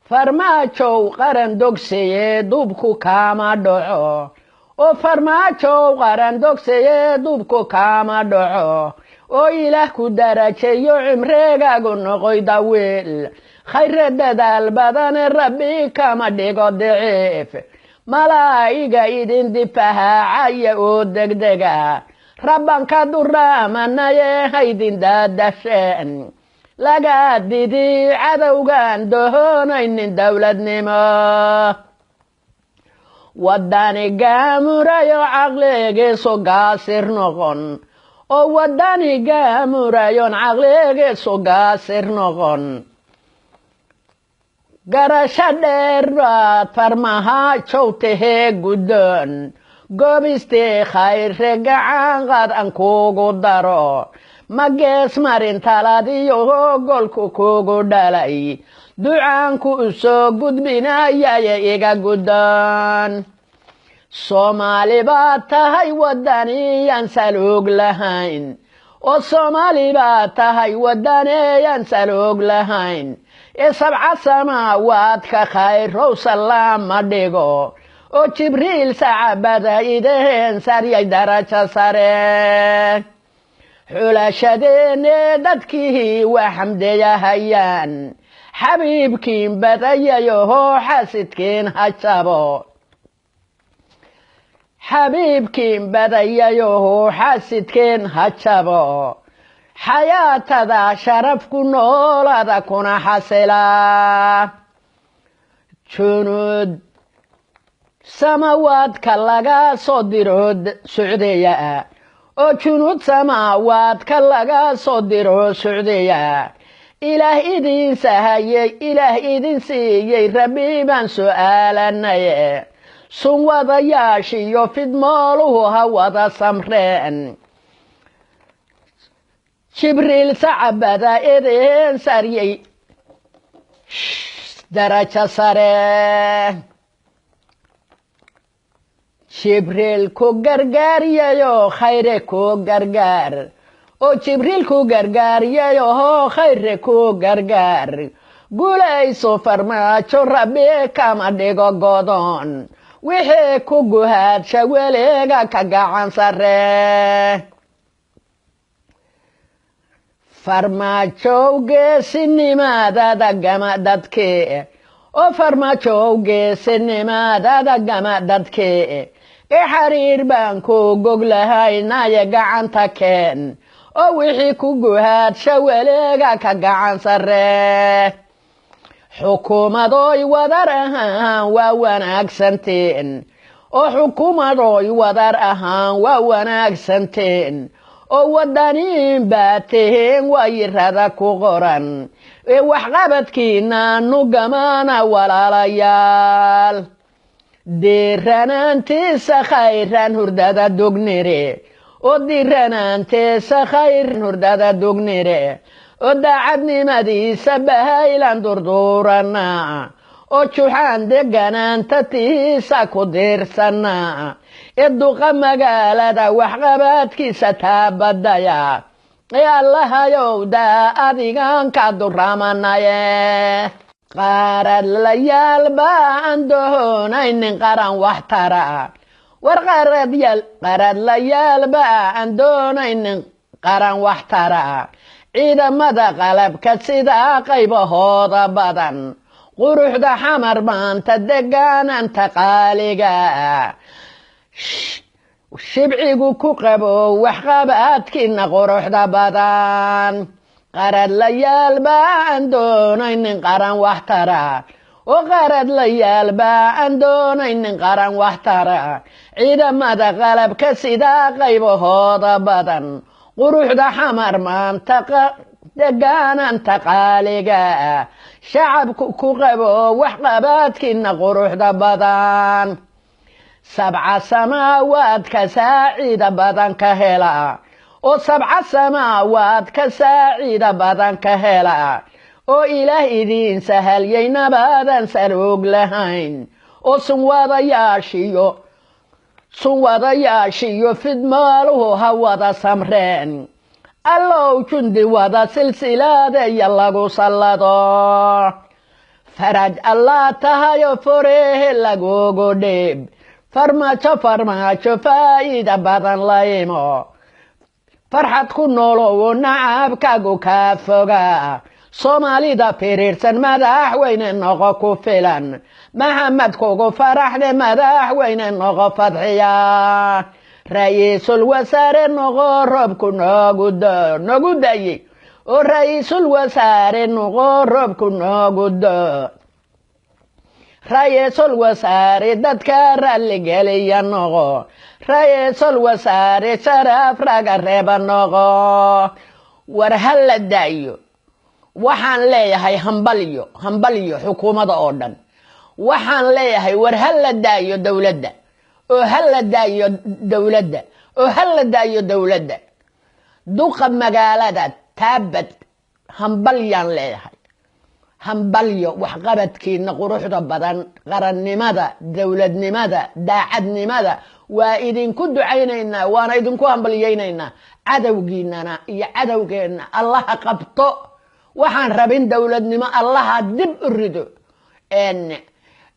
farmaajow qaran dogsaye dubku kaama dhaco oo farmaajow qaran dogsaye dubku kaama dhaco oo ilaah ku darajeeyo cimrigaagu noqoy daweel khayr dadaal badan rabbi kama dhigo daciif malaa'iga idin difaacaya oo degdega rabbanka durramanaye haydin daadasheen laga didi cadowgan doonaynin dowladnimo wadani gaamurayo caqligiisu gaasir noqon oo wadani gaamurayon caqligiisu gaasir noqon garasho dheer baad farmaajow tahee guddoon goobistii khayre gacan qad aan kuugu daro ma gees marin taladiyo golku kuugu dhalay ducaanku u soo gudbinayaye iga guddoon soomaali baad tahay waddaniyaan saluug lahayn oo soomaali baad tahay waddaniyaan saluug lahayn ee sabca samaawaadka khayrow salaama dhigo oo jibriil sacabada idaheen saryay darajo sare xulashadeenne dadkii waa xamdeyahayaan xabiibkiin badayayohoo xasidkiin ha jabo xabiibkiin badayayohoo xasidkiin ha jabo xayaatada sharaf ku noolada kuna xasilaa junuud samaawaadka laga soo diro socdeeya oo junuud samaawaadka laga soo diro socdeeya ilaah idin sahayey ilaah idin siiyey rabbi baan su'aalanaye sun wadayaashiyo fidmooluhu ha wada samreen jibriil sacabada idin saryey darajo sare jibriil ku gargaariyayo khayre ku gargaar oo jibriil ku gargaariyayo khayre ku gargaar guulayso farmaajo rabbi kama dhigo godoon wixii ku guhaadsha weliga ka gacan sare farmaajow geesinimadada gama dadkee oo farmaajow geesinimadada gama dadkee xariir baan ku goglahaynaya gacanta keen oo wixii ku guhaadsha weliga ka gacan sare xukuumadoy wadar ahaan waa wanaagsanteen oo xukuumadoy wadar ahaan waa wanaagsanteen oo wadaniin baa tihiin waayirada ku qoran ee waxqabadkiina nugamana walaalayaal diiranaantiisa khayran hurdada dugnire oo diiranaantiisa khayran hurdada dugnire oo daacadnimadiisa bahaylan durdurana oo juxaan deganaanta tiisa ku diirsana ee duqa magaalada waxqabadkiisa taabadaya ee allahayow daa adigan ka durramanaye qaradlayaal baan doonaynin qaran wax tara war qaradlayaal baan doonaynin qaran wax tara ciidamada qalabka sida qaybahooda badan quruxda xamar maanta degaananta qaaliga shibcigu ku qabo waxqabadkiina quruxda badan qaradlayaal baan doonaynin qaran wax tara oo qaradlayaal baan doonaynin qaran wax tara ciidamada qalabka sida qaybahooda badan quruxda xamar maanta degaananta qaaliga shacabku ku qabo waxqabadkiina quruxda badan sabca samaawaadka saaciida badan ka hela oo sabca samaawaadka saaciida badan ka hela oo ilaah idin sahalyay nabadan saroog lahayn oo sunwadayaashiyo fidmaaluhu ha wada samreen allow jundi wada silsilaadaya lagu sallado faraj allah tahayo furehe lagugu dhib farmaajo farmaajo faa'iida badan la imo farxad ku noolow nacabkaagu kaa fogaa soomaalida firiirsan madaxweyne noqo ku filan maxamed kugu faraxde madaxweyne noqo fadxiya ra'iisul wasaare noqo roobku noogu daye oo ra'iisul wasaare noqo roobku noogu do ra'iisul wasaare dadka raalligeliya noqo ra'iisul wasaare sharaf raga reeba noqo war halla daayo waxaan leeyahay hambalyo xukuumadda oo dhan waxaan leeyahay war halla daayo dawladda oo halla daayo dawladda oo halla daayo dawladda duqa magaalada taabad hambalyaan leeyahay hambalyo waxqabadkiina quruxda badan qarannimada dawladnimada daacadnimada waa idinku ducaynaynaa waana idinku hambalyaynaynaa cadowgiinana iyo cadowgeenna allaha qabto waxaan rabin dawladnimo allaha dib u rido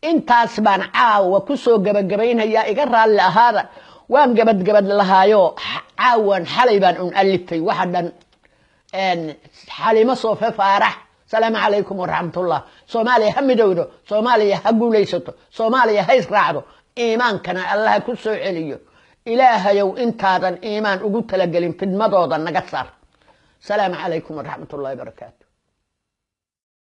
intaas baan caawa ku soo gabagabaynayaa iga raalli ahaada waan gabadgabad lahaayo caawan xalay baan un alifay waxa dhan xalimo soofe faarax salaamu calaykum waraxmatullah soomaaliya ha midowdo soomaaliya ha guulaysato soomaaliya ha israacdo iimaankana allaha ku soo celiyo ilaahayow intaadan iimaan ugu talagelin fidmadooda naga saar salaamu calaykum waraxmatullahi wabarakaatu